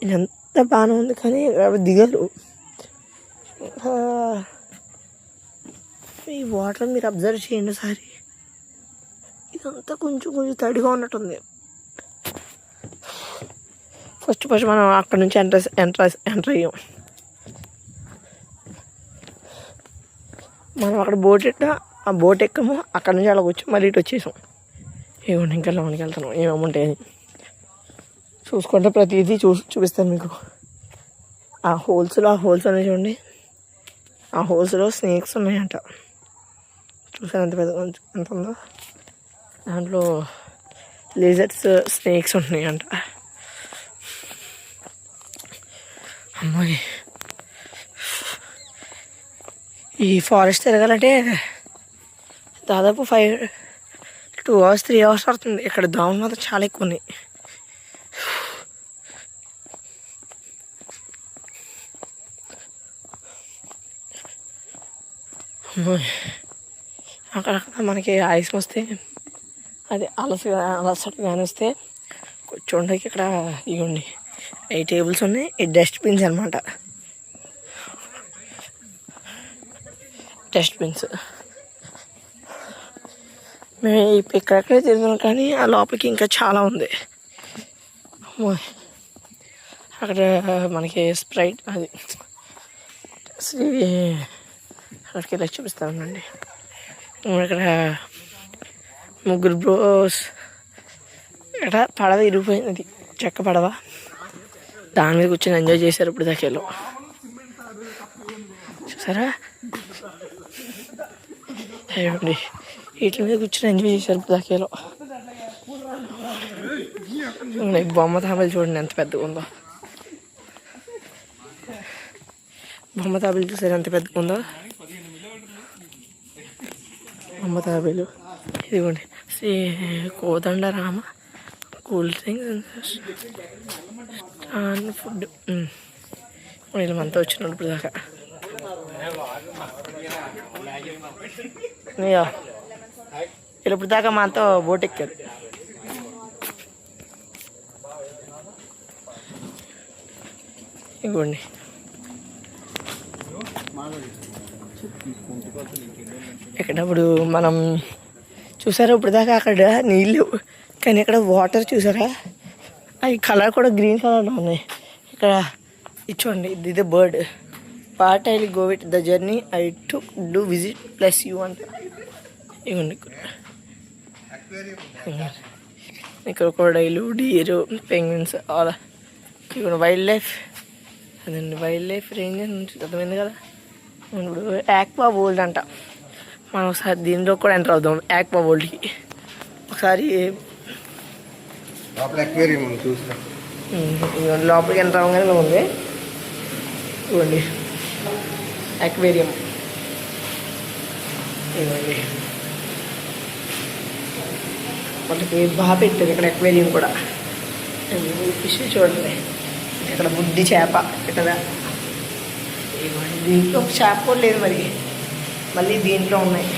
ఎంత బాగానే ఉంది కానీ అవి దిగరు. ఈ వాటర్ మీరు అబ్జర్వ్ చేయండి ఒకసారి. ఇదంతా కొంచెం కొంచెం తడిగా ఉన్నట్టుంది. ఫస్ట్ మనం అక్కడ నుంచి ఎంటర్ అయ్యాం. మనం అక్కడ ఆ బోట్ ఎక్కాము. అక్కడ నుంచి అలా వచ్చి మళ్ళీ ఇటు వచ్చేసాం. ఏమన్నా ఇంకా లోనికి వెళ్తున్నాం ఏమేముంటాయని చూసుకుంటే ప్రతిదీ చూపిస్తాను మీకు. ఆ హోల్స్ అనేవి చూడండి. ఆ హోల్స్లో స్నేక్స్ ఉన్నాయంట. చూసాను ఎంత పెద్ద ఎంత ఉందో. దాంట్లో లేజర్స్ స్నేక్స్ ఉన్నాయంట. అమ్మాయి ఈ ఫారెస్ట్ తిరగాలంటే దాదాపు 2 hours 3 hours పడుతుంది. ఇక్కడ దోమలు మాత్రం చాలా ఎక్కువ ఉన్నాయి. అక్కడక్కడ మనకి ఆయాసం వస్తే అది అలసట కానీ వస్తే కూర్చోండికి ఇక్కడ ఇవ్వండి 8 టేబుల్స్ ఉన్నాయి. ఈ డస్ట్బిన్స్ అనమాట. డస్ట్బిన్స్ మేము ఇక్కడెక్కడే తిరుగుతున్నాం కానీ ఆ లోపలికి ఇంకా చాలా ఉంది. అక్కడ మనకి స్ప్రైట్ అది అక్కడికి వెళ్ళి చూపిస్తానండి. ఇక్కడ 3 బ్రోస్ ఇక్కడ పడవ ఇరిగిపోయింది. చెక్క పడవ దాని మీద కూర్చొని ఎంజాయ్ చేశారు ఇప్పుడు దాకేలో. చూసారా ఏమండి వీటి మీద కూర్చొని ఎంజాయ్ చేశారు ఇప్పుడు దాకేలో. బొమ్మ తాబేలు చూడండి ఎంత పెద్దగా ఉందో. బొమ్మ తాబేలు చూసారు ఎంత పెద్దగా ఉందో. బొమ్మ తాబేలు ఇదిగోండి. Kodandarama cool drinks food. వీళ్ళమంతా వచ్చినాడు ఇప్పుడు దాకా. వీళ్ళు ఇప్పుడు దాకా మాతో బోట్ ఎక్కారు. ఇవ్వండి ఎక్కడప్పుడు మనం చూసారా ఇప్పుడు దాకా అక్కడ నీళ్ళు కానీ ఇక్కడ వాటర్ చూసారా అవి కలర్ కూడా గ్రీన్ కలర్లో ఉన్నాయి. ఇక్కడ ఇచ్చోండి ఇది bird part I go with the journey I to do visit plus you అంట. ఇవ్వండి ఇక్కడ క్రొకోడైలు డీరు పెంగ్విన్స్ ఆల్ ఇక్కడ వైల్డ్ లైఫ్ అదండి. వైల్డ్ లైఫ్ రేంజ్ నుంచి అర్థమైంది కదా. ఇప్పుడు యాక్వా వరల్డ్ అంట. మనం ఒకసారి దీనిలో కూడా ఎంటర్ అవుదాం. యాక్వా వరల్డ్కి ఒకసారి లోపలికి ఎంటర్ అవ్వగానే ఉంది. ఇవ్వండి అక్వేరియం. ఇవ్వండి వాళ్ళకి బాగా పెట్టారు ఇక్కడ అక్వేరియం కూడా. ఫిష్ చూడండి ఇక్కడ బుడ్డి చేప ఇక్కడ. దీంట్లో ఒక చేప కూడా లేదు మరి. మళ్ళీ దీంట్లో ఉన్నాయి.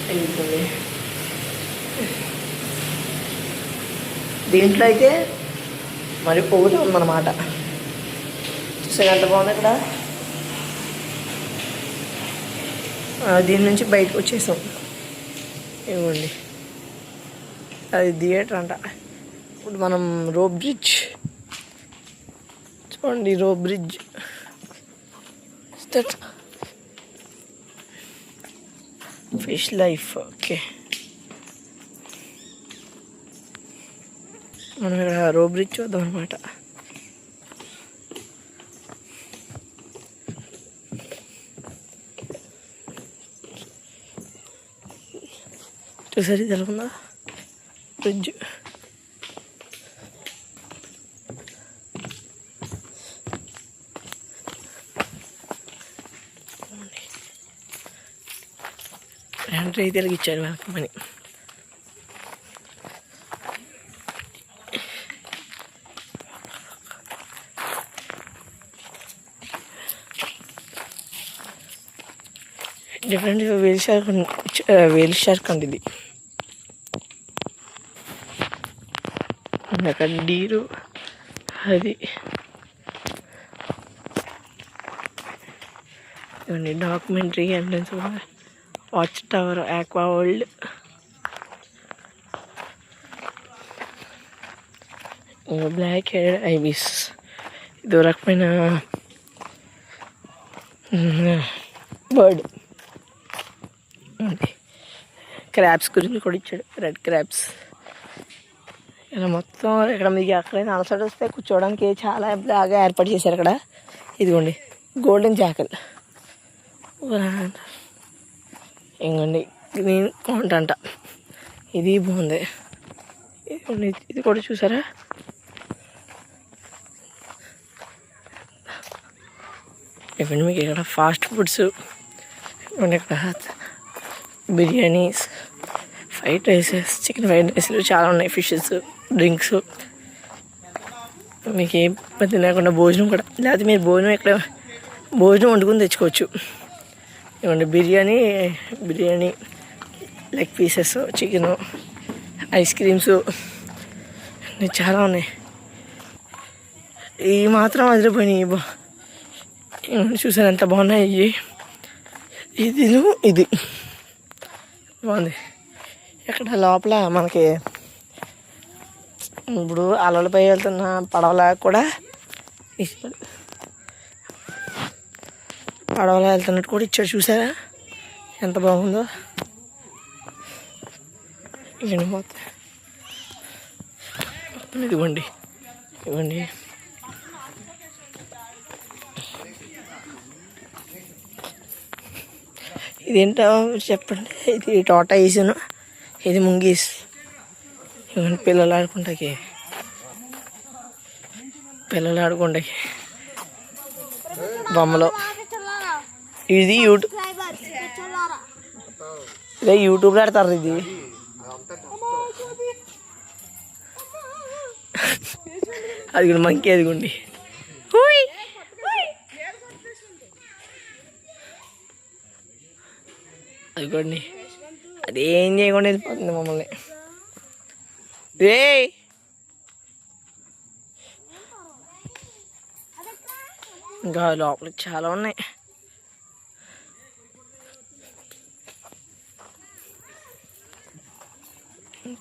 వెళ్తుంది దీంట్లో అయితే మరి పొగుతూ ఉందన్నమాట. చూసారు ఎంత బాగుంది ఇక్కడ. దీని నుంచి బయటకు వచ్చేసాం. ఇవ్వండి అది థియేటర్ అంట. ఇప్పుడు మనం రోప్ బ్రిడ్జ్ చూడండి. Rope bridge fish life. Okay మనం ఇక్కడ రోప్ బ్రిడ్జ్ చూద్దాం అనమాట. చూసారు ఇది ఎలా ఉందా బ్రిడ్జ్. ఎంట్రీ అయితే ఇచ్చారు వెల్కమ్ అని. డిఫరెంట్ వేల్ షార్క్ అండి ఇది. అక్కడ డీరు అది ఇవన్నీ documentary entrance watch tower, aqua world, black head ibis, ఇదో రకమైన బర్డ్. క్రాబ్స్ గురించి కూడా ఇచ్చాడు, రెడ్ క్రాబ్స్. ఇలా మొత్తం ఇక్కడ మీకు ఎక్కడైనా అలసట వస్తే కూర్చోవడానికి చాలా బాగా ఏర్పాటు చేశారు ఇక్కడ. ఇదిగోండి గోల్డెన్ జాకల్, ఇంకోండి గ్రీన్ కౌంట్ అంట, ఇది బాగుంది. ఇదిగోండి ఇది కూడా చూసారా. ఇవన్నీ మీకు ఇక్కడ ఫాస్ట్ ఫుడ్స్, ఇక్కడ biryanis, fried rices, chicken fried రైస్లు చాలా ఉన్నాయి, ఫిషెస్, డ్రింక్స్. మీకు ఏం ఇబ్బంది లేకుండా భోజనం కూడా, లేకపోతే మీరు భోజనం వండుకొని తెచ్చుకోవచ్చు. ఇవ్వండి biryani, leg pieces, chicken, ice creams చాలా ఉన్నాయి. ఇవి మాత్రం వదిలిపోయినాయి. చూసాను ఎంత బాగున్నాయి ఇది బాగుంది. ఇక్కడ లోపల మనకి ఇప్పుడు అలలపై వెళ్తున్న పడవలా కూడా పడవలా వెళ్తున్నట్టు కూడా ఇచ్చాడు. చూసారా ఎంత బాగుందో. ఇవన్నీ మొత్తం ఇదిగోండి ఇదేంటో చెప్పండి. ఇది టాటాయిస్ను, ఇది ముంగీస్. ఇవన్నీ పిల్లలు ఆడుకుంటాకి బొమ్మలు. ఇది యూట్యూబ్లో ఆడతారు. ఇది అదిగోండి మంకీ, అదిగోండి అదిగోండి. అదేం చేయకుండా వెళ్ళిపోతుంది మమ్మల్ని. ఇంకా లోపలికి చాలా ఉన్నాయి.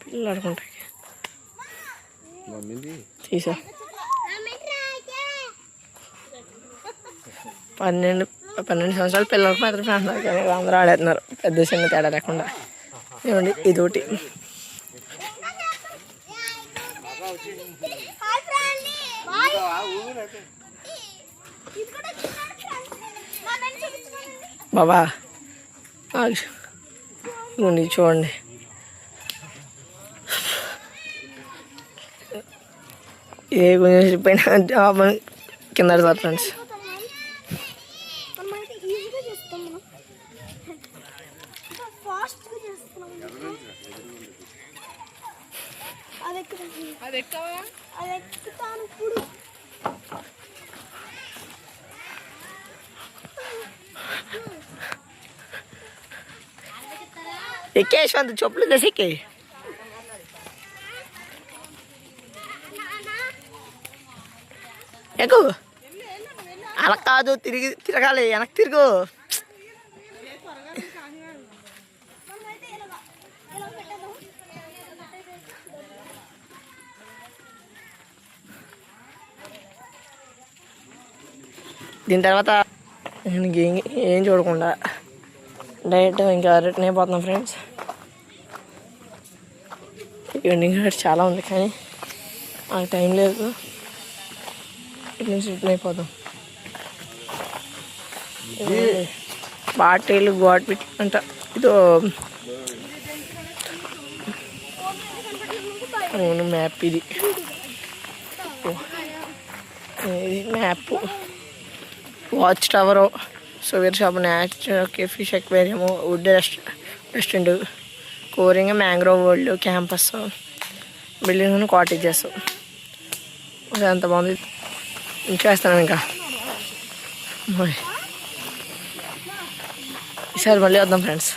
పిల్లలు ఆడుకుంటాయి. తీసా 12 సంవత్సరాల పిల్లలకు మాత్రం అంటున్నారు, కానీ అందరూ ఆడేస్తున్నారు పెద్ద చిన్న తేడా లేకుండా. ఏమండి ఇదోటి. బాబా ఇవ్వండి చూడండి. ఏ కొంచెం పైన కింద సార్ ఫ్రెండ్స్. ఎక్కేశ్వంత చెప్పులు తెసి ఎక్కే. ఎక్కు అలా కాదు, తిరగాలి, వెనక్కి తిరుగు. దీని తర్వాత ఏం చూడకుండా డైరెక్ట్ ఇంకా రిటర్న్ అయిపోతున్నాం ఫ్రెండ్స్. ఇవన్నీ చాలా ఉంది కానీ మాకు టైం లేదు. ఇటు నుంచి రిటర్న్ అయిపోతాం. బాటిల్ గోడ్పిట్ అంట. ఇదో మ్యాప్. ఇది map. Watch tower, souvenir shop, natural fish aquarium, wood restaurant, Coringa, mangrove world, campus, building, cottages. ఎంత బాగుంది. చేస్తాను ఇంకా ఈసారి మళ్ళీ వద్దాం ఫ్రెండ్స్.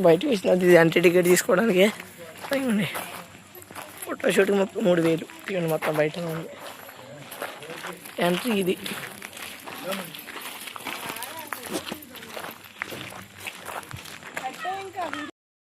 బయటకు వచ్చినది ఇది ఎంట్రీ టికెట్ తీసుకోవడానికి. ఫోటో ఫోటోషూట్కి 3000 ఇవన్నీ మొత్తం బయట ఉంది. ఎంట్రీ ఇది.